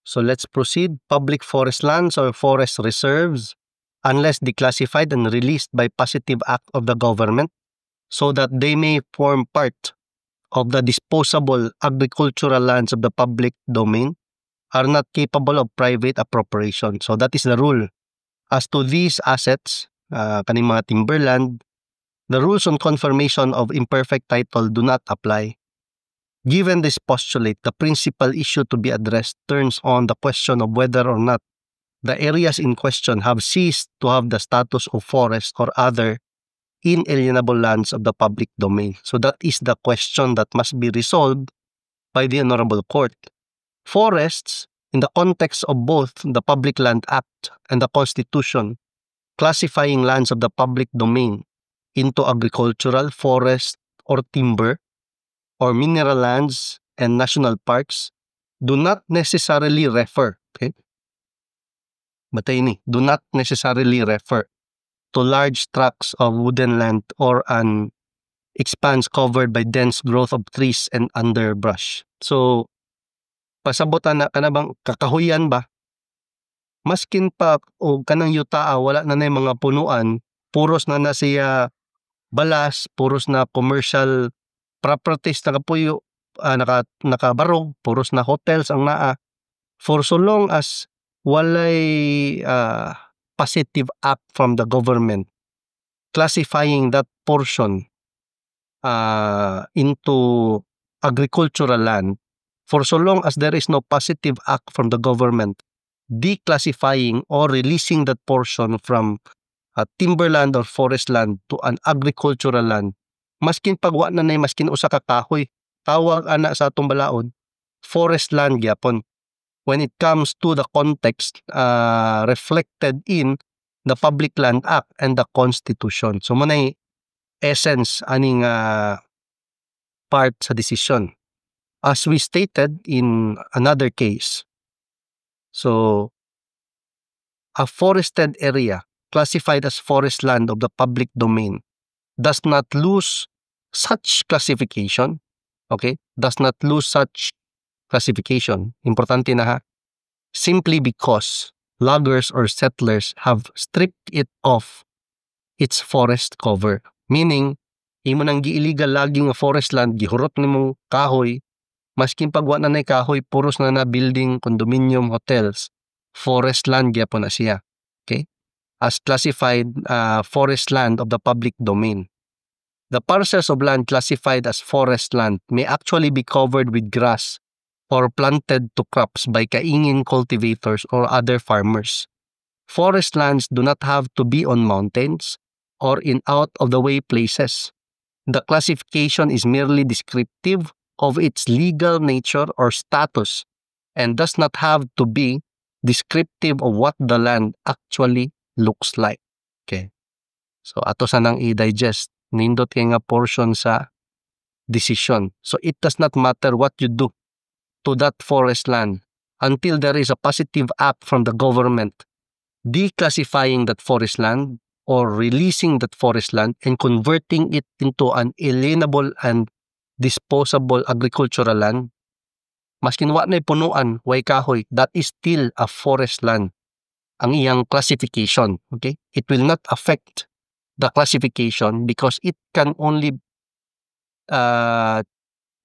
So let's proceed. Public forest lands or forest reserves, unless declassified and released by positive act of the government, so that they may form part of the disposable agricultural lands of the public domain, are not capable of private appropriation. So that is the rule. As to these assets, kaning mga timberland, the rules on confirmation of imperfect title do not apply. Given this postulate, the principal issue to be addressed turns on the question of whether or not the areas in question have ceased to have the status of forest or other inalienable lands of the public domain. So that is the question that must be resolved by the Honorable Court. Forests, in the context of both the Public Land Act and the Constitution, classifying lands of the public domain into agricultural, forest, or timber, or mineral lands and national parks, do not necessarily refer, okay? Do not necessarily refer to large tracts of wooden land or an expanse covered by dense growth of trees and underbrush. So, pasabotan na bang kakahuyan ba? Maskin pa o kanang yutaa wala na mga punuan, puros na siya balas, puros na commercial properties nakapuyo, nakabarog, puros na hotels ang naa. For so long as walay positive act from the government classifying that portion into agricultural land, for so long as there is no positive act from the government declassifying or releasing that portion from timberland or forest land to an agricultural land, maskin pagwa na maskin usa ka kahoy, tawag ana sa atong balaod forest land gyapon when it comes to the context reflected in the Public Land Act and the Constitution. So manay essence aning part sa decision. As we stated in another case, so a forested area classified as forest land of the public domain does not lose such classification, okay? Does not lose such classification. Importante na ha. Simply because loggers or settlers have stripped it of its forest cover. Meaning, imo nang gi-illegal logging nga forest land, gihurot nimo kahoy, maskin pagwa na kahoy, puros na building, condominium, hotels, forest land gyapon na siya. Okay? As classified forest land of the public domain. The parcels of land classified as forest land may actually be covered with grass or planted to crops by kaingin cultivators or other farmers. Forest lands do not have to be on mountains or in out-of-the-way places. The classification is merely descriptive of its legal nature or status and does not have to be descriptive of what the land actually looks like. Okay. So ato sanang i-digest. Nindot kay nga portion sa decision. So it does not matter what you do to that forest land until there is a positive act from the government declassifying that forest land or releasing that forest land and converting it into an alienable and disposable agricultural land. Maskin wa na'y punuan, way kahoy, that is still a forest land. Ang iyang classification, okay? It will not affect the classification because it can only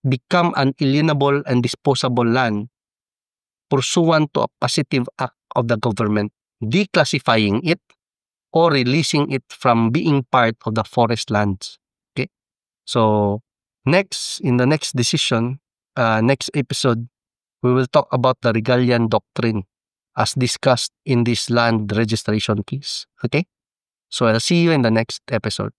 become an alienable and disposable land pursuant to a positive act of the government declassifying it or releasing it from being part of the forest lands. Okay? So, in the next decision, next episode, we will talk about the Regalian Doctrine as discussed in this land registration case. Okay? So, I'll see you in the next episode.